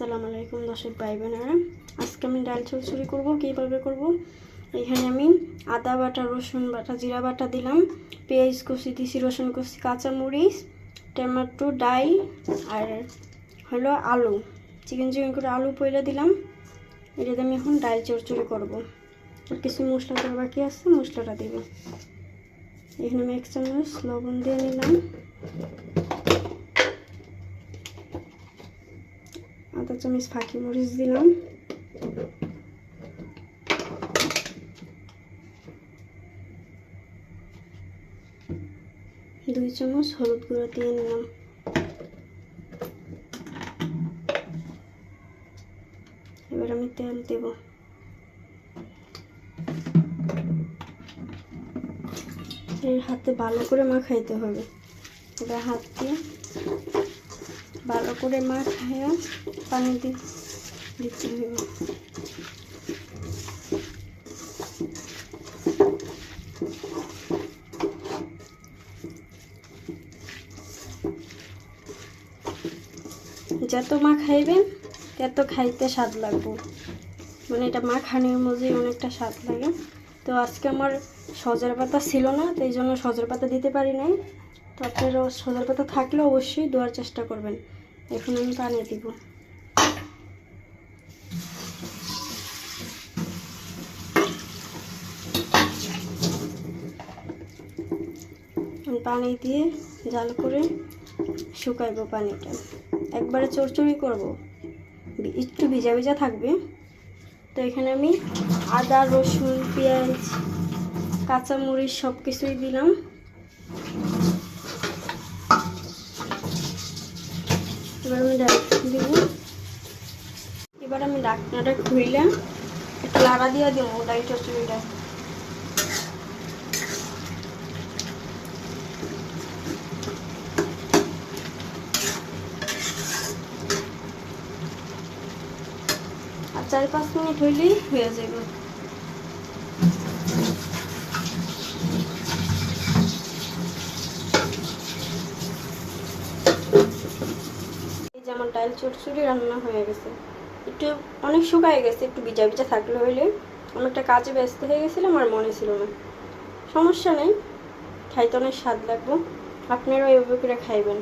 আসসালামু আলাইকুম দর্শক ভাই বোনেরা, আজকে আমি ডাল চচ্চড়ি করব। কীভাবে করব? এখানে আমি আদা বাটা, রসুন বাটা, জিরা বাটা দিলাম, পেঁয়াজ কুচি দিছি, রসুন কুচি, কাঁচামরিচ, টমেটো, ডাল আর হলো আলু, চিকেন করে আলু পয়লা দিলাম। এটাতে আমি এখন ডাল চচ্চড়ি করব। আর কিছু মশলা দেওয়া বাকি আছে, মশলাটা দেব। এখানে আমি 1 চামচ লবণ দিয়ে নিলাম, আধা চামচ ফাঁকি মরিচ দিলাম, 2 চামচ হলুদ গুঁড়ো দিয়ে নিলাম। এবার আমি তেল দেব। এর হাতে ভালো করে মাখাইতে হবে। এবার হাত দিয়ে ভালো করে মাখাইয়া পানি দিতে হবে। যত মাখাইবেন তত খাইতে স্বাদ লাগবে, মানে এটা মাখানোর মধ্যে অনেকটা স্বাদ লাগে। তো আজকে আমার সজের পাতা ছিল না, তো এই জন্য সজের পাতা দিতে পারি নাই। তো আপনারা সজের পাতা থাকলে অবশ্যই দেওয়ার চেষ্টা করবেন। এখন আমি পানি দিব। পানি দিয়ে জাল করে শুকাইব পানিটা। একবারে চড়চড়ি করব, একটু ভিজা ভিজা থাকবে। তো এখানে আমি আদা, রসুন, পেঁয়াজ, কাঁচামরিচ সব কিছুই দিলাম। এবার আমি দিব। এবার আমি ঢাকনাটা খুইলে একটু লাড়া দিয়ে দিব ডাল চচ্চড়িটা। আর 4-5 মিনিট হইলেই হয়ে যাবে। এই যেমন ডাল চচ্চড়ি রান্না হয়ে গেছে। একটু অনেক শুকায় গেছে, একটু ভিজা ভিজা থাকলে হইলে। আমি একটা কাজে ব্যস্ত হয়ে গেছিলাম, আর মনে ছিল না। সমস্যা নেই, খাইতে অনেক স্বাদ লাগবে। আপনারাও এভাবে করে খাইবেন।